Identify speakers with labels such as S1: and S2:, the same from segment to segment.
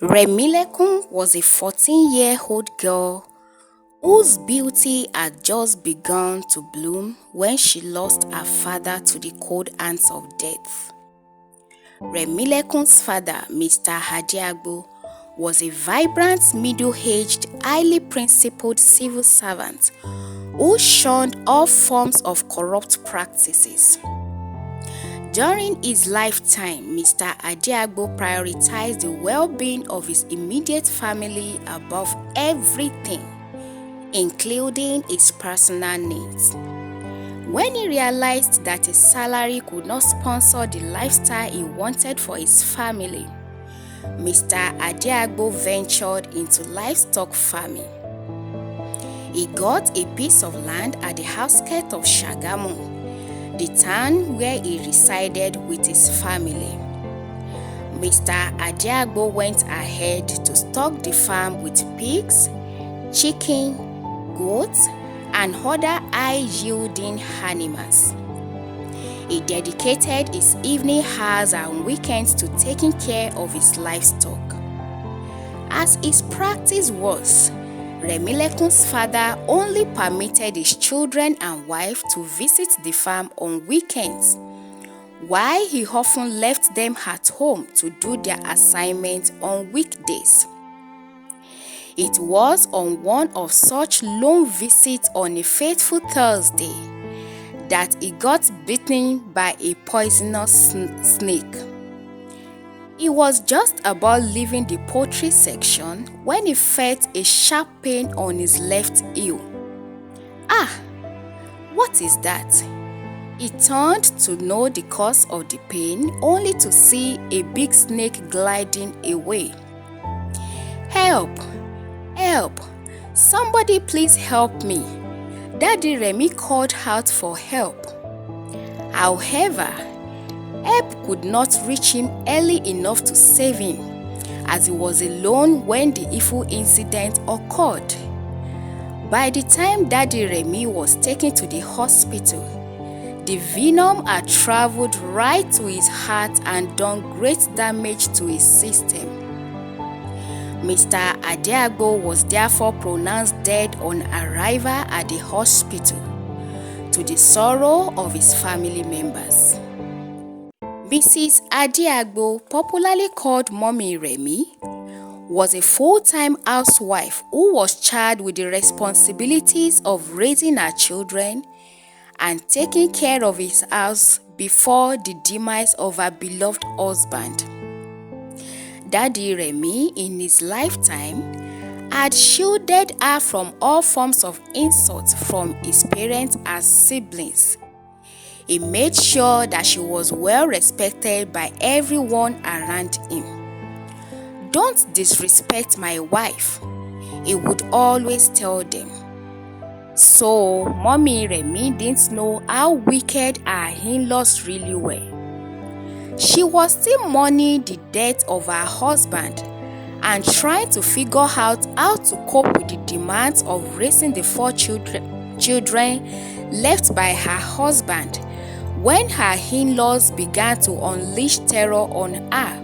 S1: Remilekun was a 14-year-old girl whose beauty had just begun to bloom when she lost her father to the cold hands of death. Remilekun's father, Mr. Hadiagbo, was a vibrant, middle-aged, highly principled civil servant who shunned all forms of corrupt practices. During his lifetime, Mr. Hadiagbo prioritized the well-being of his immediate family above everything, including his personal needs. When he realized that his salary could not sponsor the lifestyle he wanted for his family, Mr. Hadiagbo ventured into livestock farming. He got a piece of land at the outskirts of Shagamu, the town where he resided with his family. Mr. Hadiagbo went ahead to stock the farm with pigs, chicken, goats, and other high-yielding animals. He dedicated his evening hours and weekends to taking care of his livestock. As his practice was, Remilekun's father only permitted his children and wife to visit the farm on weekends, while he often left them at home to do their assignments on weekdays. It was on one of such long visits on a fateful Thursday that he got bitten by a poisonous snake. He was just about leaving the poultry section when he felt a sharp pain on his left heel. Ah, what is that? He turned to know the cause of the pain, only to see a big snake gliding away. Help! Help! Somebody please help me! Daddy Remy called out for help. However, help could not reach him early enough to save him, as he was alone when the evil incident occurred. By the time Daddy Remy was taken to the hospital, the venom had traveled right to his heart and done great damage to his system. Mr. Hadiagbo was therefore pronounced dead on arrival at the hospital, to the sorrow of his family members. Mrs. Hadiagbo, popularly called Mommy Remy, was a full-time housewife who was charged with the responsibilities of raising her children and taking care of his house before the demise of her beloved husband. Daddy Remy, in his lifetime, had shielded her from all forms of insult from his parents as siblings. He made sure that she was well respected by everyone around him. "Don't disrespect my wife," he would always tell them. So, Mommy Remy didn't know how wicked her in-laws really were. She was still mourning the death of her husband and trying to figure out how to cope with the demands of raising the 4 children left by her husband when her in-laws began to unleash terror on her.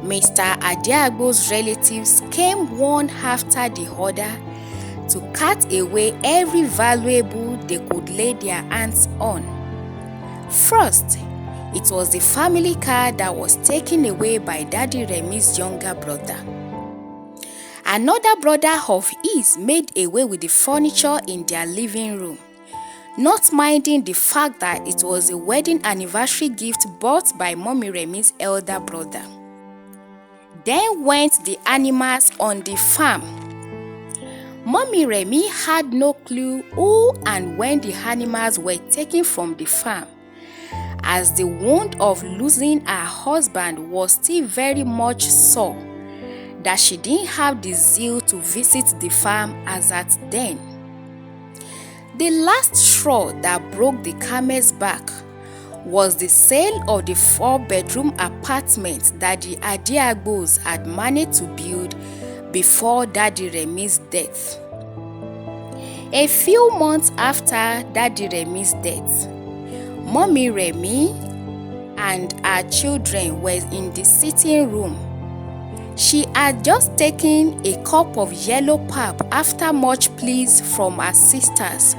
S1: Mr. Hadiagbo's relatives came one after the other to cut away every valuable they could lay their hands on. First, it was the family car that was taken away by Daddy Remy's younger brother. Another brother of his made away with the furniture in their living room, not minding the fact that it was a wedding anniversary gift bought by Mommy Remy's elder brother. Then went the animals on the farm. Mommy Remy had no clue who and when the animals were taken from the farm, as the wound of losing her husband was still very much sore, that she didn't have the zeal to visit the farm as at then. The last straw that broke the camel's back was the sale of the 4-bedroom apartment that the Hadiagbos had managed to build before Daddy Remy's death. A few months after Daddy Remy's death, Mommy Remy and her children were in the sitting room She had just taken a cup of yellow pap after much pleas from her sisters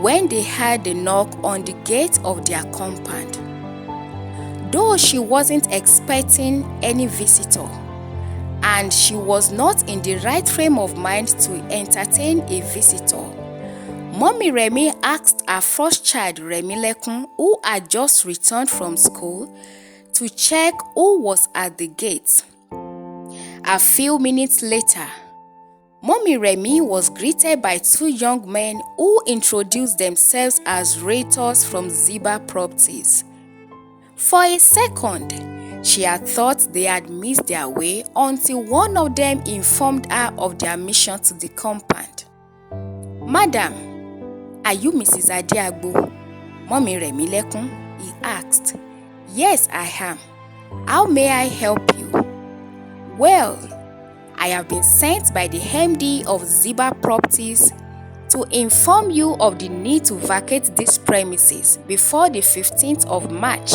S1: when they heard the knock on the gate of their compound. Though she wasn't expecting any visitor, and she was not in the right frame of mind to entertain a visitor, Mommy Remi asked her first child Remilekun, who had just returned from school, to check who was at the gate. A few minutes later, Mommy Remi was greeted by two young men who introduced themselves as realtors from Ziba Properties. For a second, she had thought they had missed their way until one of them informed her of their mission to the compound. "Madam, are you Mrs. Adiagbo, Mommy Remilekun?" he asked. "Yes, I am. How may I help you?" "Well, I have been sent by the MD of Ziba Properties to inform you of the need to vacate these premises before the 15th of March,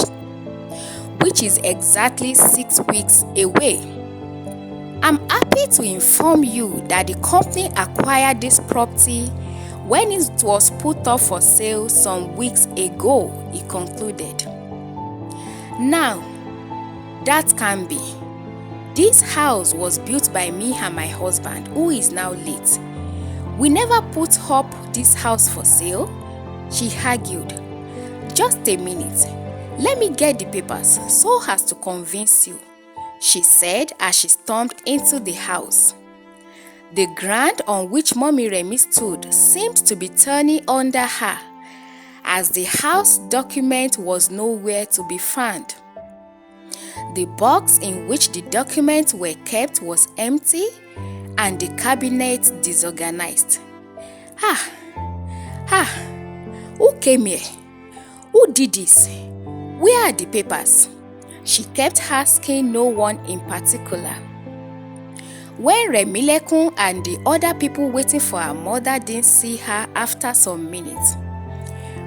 S1: which is exactly 6 weeks away. I'm happy to inform you that the company acquired this property when it was put up for sale some weeks ago," he concluded. "Now, that can be. This house was built by me and my husband, who is now late. We never put up this house for sale," she argued. "Just a minute. Let me get the papers so as to convince you," she said as she stormed into the house. The ground on which Mommy Remi stood seemed to be turning under her, as the house document was nowhere to be found. The box in which the documents were kept was empty and the cabinet disorganized. Who came here? Who did this? Where are the papers?" She kept asking no one in particular. When Remilekun and the other people waiting for her mother didn't see her after some minutes,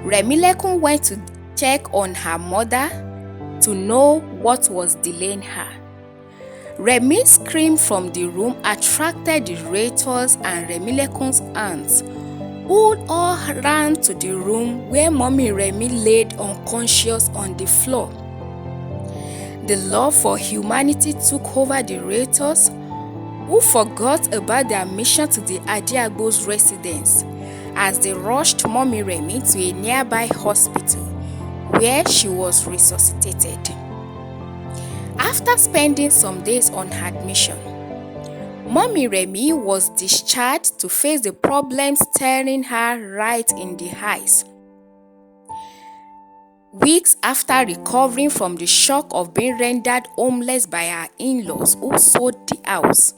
S1: Remilekun went to check on her mother to know what was delaying her. Remi's scream from the room attracted the realtors and Remilekun's aunts, who all ran to the room where Mommy Remi laid unconscious on the floor. The love for humanity took over the realtors, who forgot about their mission to the Adiagbo's residence as they rushed Mommy Remi to a nearby hospital where she was resuscitated. After spending some days on admission, Mommy Remi was discharged to face the problems staring her right in the eyes. Weeks after recovering from the shock of being rendered homeless by her in-laws who sold the house,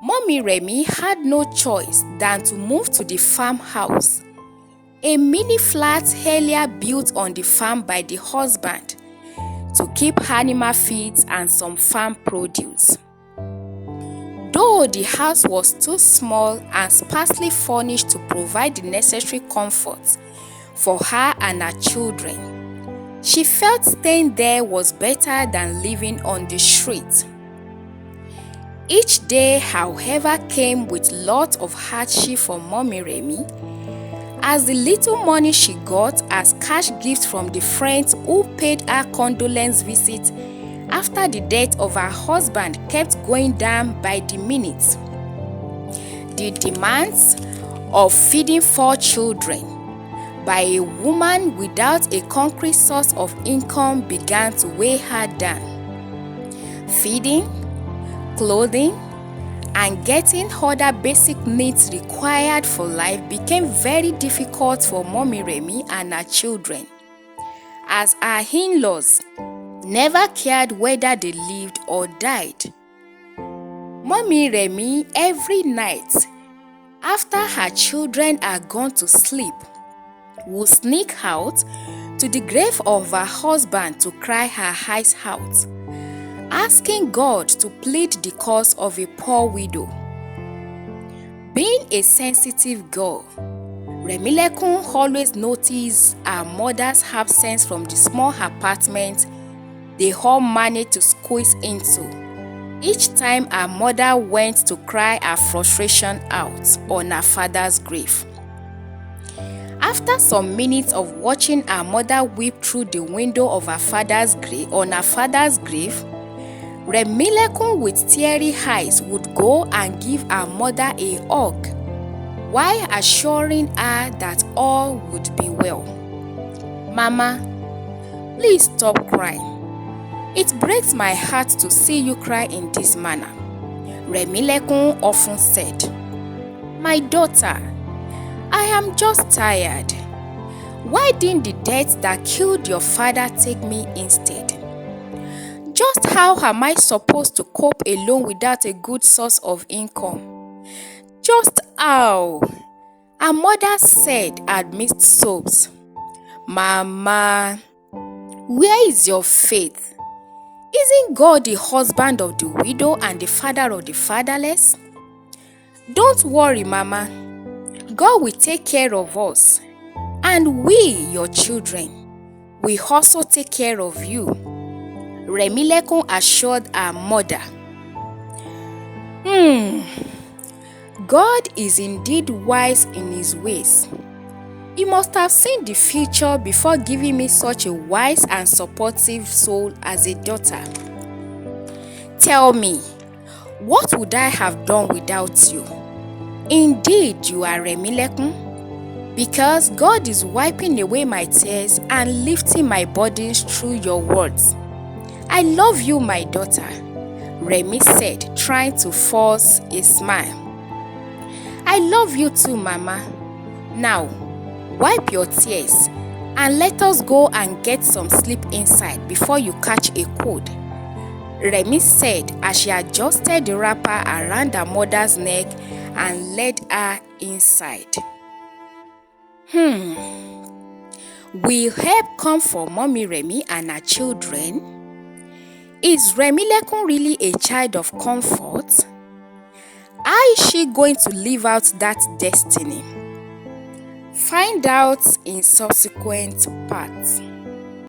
S1: Mommy Remi had no choice than to move to the farmhouse, a mini flat earlier built on the farm by the husband, to keep animal feeds and some farm produce. Though the house was too small and sparsely furnished to provide the necessary comforts for her and her children, she felt staying there was better than living on the street. Each day, however, came with lots of hardship for Mommy Remi, as the little money she got as cash gifts from the friends who paid her condolence visit after the death of her husband kept going down by the minute. The demands of feeding 4 children by a woman without a concrete source of income began to weigh her down. Feeding, clothing, and getting other basic needs required for life became very difficult for Mommy Remi and her children, as her in-laws never cared whether they lived or died. Mommy Remi, every night, after her children had gone to sleep, would sneak out to the grave of her husband to cry her eyes out, asking God to plead the cause of a poor widow. Being a sensitive girl, Remilekun always noticed her mother's absence from the small apartment they all managed to squeeze into. each time her mother went to cry her frustration out on her father's grave. After some minutes of watching her mother weep through the window of her father's grave Remilekun with teary eyes would go and give her mother a hug, while assuring her that all would be well. "Mama, please stop crying. It breaks my heart to see you cry in this manner," Remilekun often said. "My daughter, I am just tired. Why didn't the death that killed your father take me instead? Just how am I supposed to cope alone without a good source of income? Just how?" Her mother said amidst sobs. "Mama, where is your faith? Isn't God the husband of the widow and the father of the fatherless? Don't worry, Mama. God will take care of us. And we, your children, will also take care of you," Remilekun assured her mother. God is indeed wise in his ways. He must have seen the future before giving me such a wise and supportive soul as a daughter. Tell me, what would I have done without you? Indeed, you are Remilekun, because God is wiping away my tears and lifting my burdens through your words. I love you, my daughter," Remi said, trying to force a smile. "I love you too, Mama. Now, wipe your tears and let us go and get some sleep inside before you catch a cold," Remi said as she adjusted the wrapper around her mother's neck and led her inside. Will help come for Mommy Remi and her children? Is Remilekun really a child of comfort? How is she going to live out that destiny? Find out in subsequent parts.